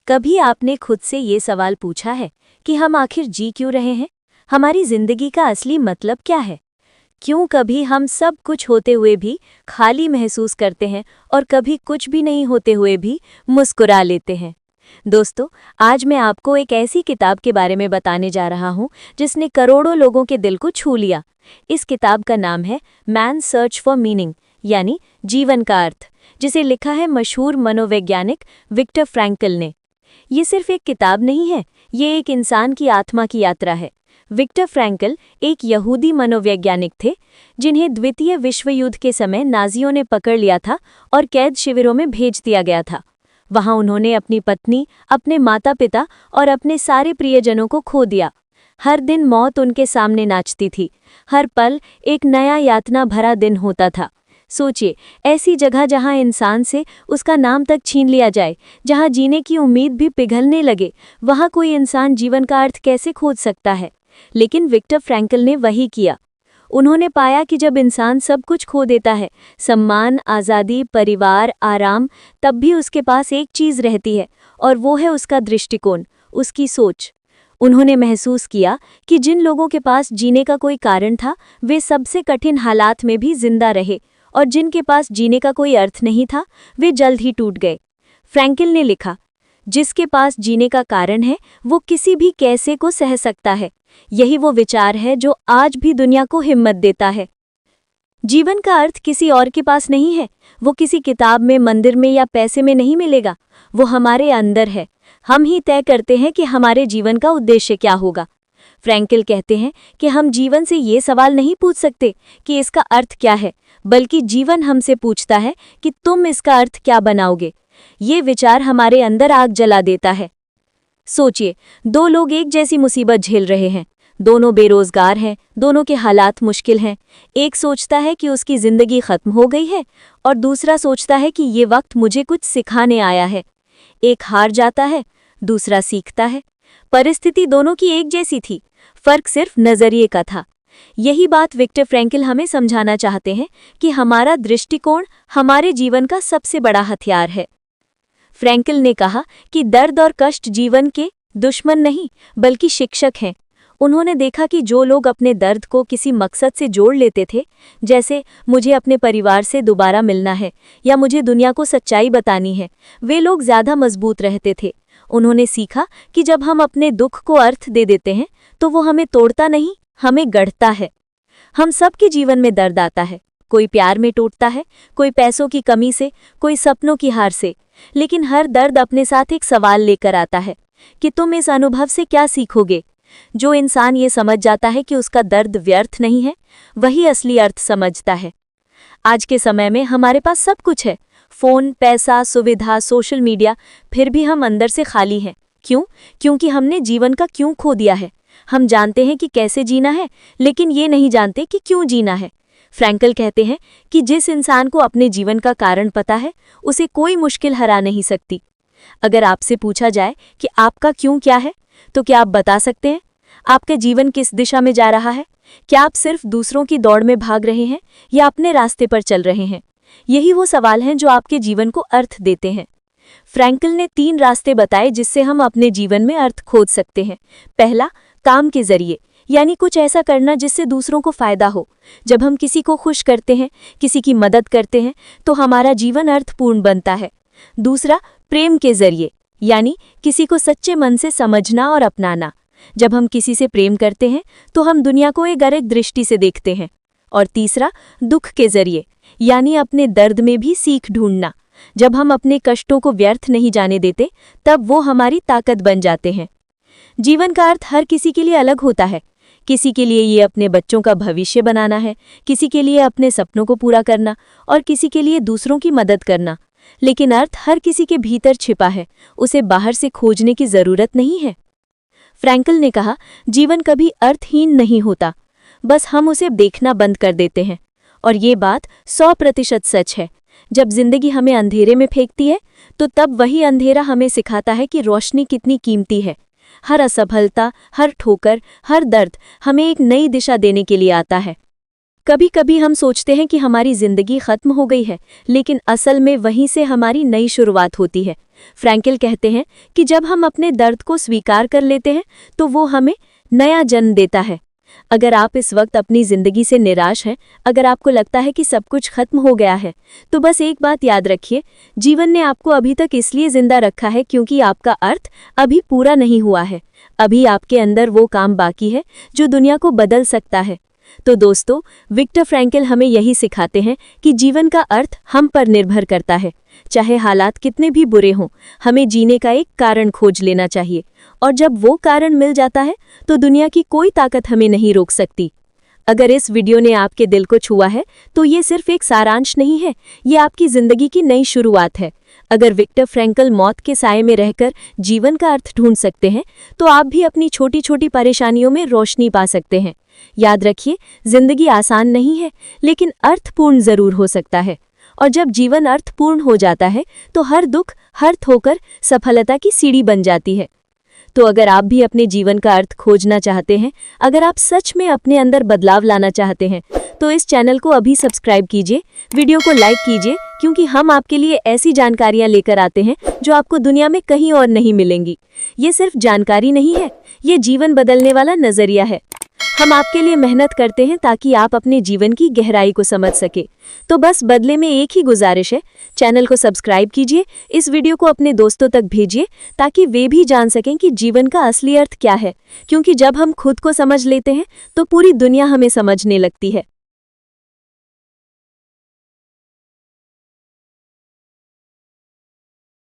कभी आपने खुद से ये सवाल पूछा है कि हम आखिर जी क्यों रहे हैं? हमारी जिंदगी का असली मतलब क्या है? क्यों कभी हम सब कुछ होते हुए भी खाली महसूस करते हैं और कभी कुछ भी नहीं होते हुए भी मुस्कुरा लेते हैं? दोस्तों, आज मैं आपको एक ऐसी किताब के बारे में बताने जा रहा हूं जिसने करोड़ों लोगों के दिल को छू लिया। इस किताब का नाम है मैन सर्च फॉर मीनिंग, यानी जीवन का अर्थ, जिसे लिखा है मशहूर मनोवैज्ञानिक विक्टर फ्रैंकल ने। ये सिर्फ एक किताब नहीं है, ये एक इंसान की आत्मा की यात्रा है। विक्टर फ्रैंकल एक यहूदी मनोवैज्ञानिक थे जिन्हें द्वितीय विश्व युद्ध के समय नाजियों ने पकड़ लिया था और कैद शिविरों में भेज दिया गया था। वहां उन्होंने अपनी पत्नी, अपने माता पिता और अपने सारे प्रियजनों को खो दिया। हर दिन मौत उनके सामने नाचती थी। हर पल एक नया यातना भरा दिन होता था। सोचिए, ऐसी जगह जहां इंसान से उसका नाम तक छीन लिया जाए, जहां जीने की उम्मीद भी पिघलने लगे, वहां कोई इंसान जीवन का अर्थ कैसे खोज सकता है? लेकिन विक्टर फ्रैंकल ने वही किया। उन्होंने पाया कि जब इंसान सब कुछ खो देता है, सम्मान, आज़ादी, परिवार, आराम, तब भी उसके पास एक चीज़ रहती है, और वो है उसका दृष्टिकोण, उसकी सोच। उन्होंने महसूस किया कि जिन लोगों के पास जीने का कोई कारण था, वे सबसे कठिन हालात में भी जिंदा रहे, और जिनके पास जीने का कोई अर्थ नहीं था, वे जल्द ही टूट गए। फ्रैंकल ने लिखा, जिसके पास जीने का कारण है, वो किसी भी कैसे को सह सकता है। यही वो विचार है जो आज भी दुनिया को हिम्मत देता है। जीवन का अर्थ किसी और के पास नहीं है। वो किसी किताब में, मंदिर में या पैसे में नहीं मिलेगा। वो हमारे अंदर है। हम ही तय करते हैं कि हमारे जीवन का उद्देश्य क्या होगा। फ्रैंकल कहते हैं कि हम जीवन से ये सवाल नहीं पूछ सकते कि इसका अर्थ क्या है, बल्कि जीवन हमसे पूछता है कि तुम इसका अर्थ क्या बनाओगे। ये विचार हमारे अंदर आग जला देता है। सोचिए, दो लोग एक जैसी मुसीबत झेल रहे हैं। दोनों बेरोजगार हैं, दोनों के हालात मुश्किल हैं। एक सोचता है कि उसकी जिंदगी खत्म हो गई है और दूसरा सोचता है कि ये वक्त मुझे कुछ सिखाने आया है। एक हार जाता है, दूसरा सीखता है। परिस्थिति दोनों की एक जैसी थी, फर्क सिर्फ नजरिए का था। यही बात विक्टर फ्रैंकल हमें समझाना चाहते हैं कि हमारा दृष्टिकोण हमारे जीवन का सबसे बड़ा हथियार है। फ्रैंकल ने कहा कि दर्द और कष्ट जीवन के दुश्मन नहीं, बल्कि शिक्षक हैं। उन्होंने देखा कि जो लोग अपने दर्द को किसी मकसद से जोड़ लेते थे, जैसे मुझे अपने परिवार से दोबारा मिलना है या मुझे दुनिया को सच्चाई बतानी है, वे लोग ज्यादा मजबूत रहते थे। उन्होंने सीखा कि जब हम अपने दुख को अर्थ दे देते हैं, तो वो हमें तोड़ता नहीं, हमें गढ़ता है। हम सबके जीवन में दर्द आता है। कोई प्यार में टूटता है, कोई पैसों की कमी से, कोई सपनों की हार से। लेकिन हर दर्द अपने साथ एक सवाल लेकर आता है कि तुम इस अनुभव से क्या सीखोगे। जो इंसान ये समझ जाता है कि उसका दर्द व्यर्थ नहीं है, वही असली अर्थ समझता है। आज के समय में हमारे पास सब कुछ है, फोन, पैसा, सुविधा, सोशल मीडिया, फिर भी हम अंदर से खाली हैं। क्यों? क्योंकि हमने जीवन का क्यों खो दिया है। हम जानते हैं कि कैसे जीना है, लेकिन ये नहीं जानते कि क्यों जीना है। फ्रैंकल कहते हैं कि जिस इंसान को अपने जीवन का कारण पता है, उसे कोई मुश्किल हरा नहीं सकती। अगर आपसे पूछा जाए कि आपका क्यों क्या है, तो क्या आप बता सकते हैं? आपका जीवन किस दिशा में जा रहा है? क्या आप सिर्फ दूसरों की दौड़ में भाग रहे हैं या अपने रास्ते पर चल रहे हैं? यही वो सवाल हैं जो आपके जीवन को अर्थ देते हैं। फ्रैंकल ने 3 रास्ते बताए जिससे हम अपने जीवन में अर्थ खोज सकते हैं। पहला, काम के जरिए, यानी कुछ ऐसा करना जिससे दूसरों को फायदा हो। जब हम किसी को खुश करते हैं, किसी की मदद करते हैं, तो हमारा जीवन अर्थपूर्ण बनता है। दूसरा, प्रेम के जरिए, यानी किसी को सच्चे मन से समझना और अपनाना। जब हम किसी से प्रेम करते हैं, तो हम दुनिया को एक अलग दृष्टि से देखते हैं। और तीसरा, दुख के जरिए, यानी अपने दर्द में भी सीख ढूंढना। जब हम अपने कष्टों को व्यर्थ नहीं जाने देते, तब वो हमारी ताकत बन जाते हैं। जीवन का अर्थ हर किसी के लिए अलग होता है। किसी के लिए ये अपने बच्चों का भविष्य बनाना है, किसी के लिए अपने सपनों को पूरा करना, और किसी के लिए दूसरों की मदद करना। लेकिन अर्थ हर किसी के भीतर छिपा है, उसे बाहर से खोजने की जरूरत नहीं है। फ्रैंकल ने कहा, जीवन कभी अर्थहीन नहीं होता, बस हम उसे देखना बंद कर देते हैं। और ये बात 100% सच है। जब जिंदगी हमें अंधेरे में फेंकती है, तो तब वही अंधेरा हमें सिखाता है कि रोशनी कितनी कीमती है। हर असफलता, हर ठोकर, हर दर्द हमें एक नई दिशा देने के लिए आता है। कभी कभी हम सोचते हैं कि हमारी जिंदगी खत्म हो गई है, लेकिन असल में वहीं से हमारी नई शुरुआत होती है। फ्रैंकल कहते हैं कि जब हम अपने दर्द को स्वीकार कर लेते हैं तो वो हमें नया जन्म देता है। अगर आप इस वक्त अपनी जिंदगी से निराश हैं, अगर आपको लगता है कि सब कुछ खत्म हो गया है, तो बस एक बात याद रखिए, जीवन ने आपको अभी तक इसलिए जिंदा रखा है क्योंकि आपका अर्थ अभी पूरा नहीं हुआ है। अभी आपके अंदर वो काम बाकी है जो दुनिया को बदल सकता है। तो दोस्तों, विक्टर फ्रैंकल हमें यही सिखाते हैं कि जीवन का अर्थ हम पर निर्भर करता है। चाहे हालात कितने भी बुरे हों, हमें जीने का एक कारण खोज लेना चाहिए, और जब वो कारण मिल जाता है तो दुनिया की कोई ताकत हमें नहीं रोक सकती। अगर इस वीडियो ने आपके दिल को छुआ है तो ये सिर्फ एक सारांश नहीं है, ये आपकी जिंदगी की नई शुरुआत है। अगर विक्टर फ्रैंकल मौत के साए में रहकर जीवन का अर्थ ढूंढ सकते हैं, तो आप भी अपनी छोटी छोटी परेशानियों में रोशनी पा सकते हैं। याद रखिए, जिंदगी आसान नहीं है, लेकिन अर्थपूर्ण जरूर हो सकता है। और जब जीवन अर्थपूर्ण हो जाता है तो हर दुख अर्थ होकर सफलता की सीढ़ी बन जाती है। तो अगर आप भी अपने जीवन का अर्थ खोजना चाहते हैं, अगर आप सच में अपने अंदर बदलाव लाना चाहते हैं, तो इस चैनल को अभी सब्सक्राइब कीजिए, वीडियो को लाइक कीजिए, क्योंकि हम आपके लिए ऐसी जानकारियां लेकर आते हैं जो आपको दुनिया में कहीं और नहीं मिलेंगी। ये सिर्फ जानकारी नहीं है, ये जीवन बदलने वाला नजरिया है। हम आपके लिए मेहनत करते हैं ताकि आप अपने जीवन की गहराई को समझ सके। तो बस बदले में एक ही गुजारिश है, चैनल को सब्सक्राइब कीजिए, इस वीडियो को अपने दोस्तों तक भेजिए ताकि वे भी जान सकें कि जीवन का असली अर्थ क्या है। क्योंकि जब हम खुद को समझ लेते हैं तो पूरी दुनिया हमें समझने लगती है।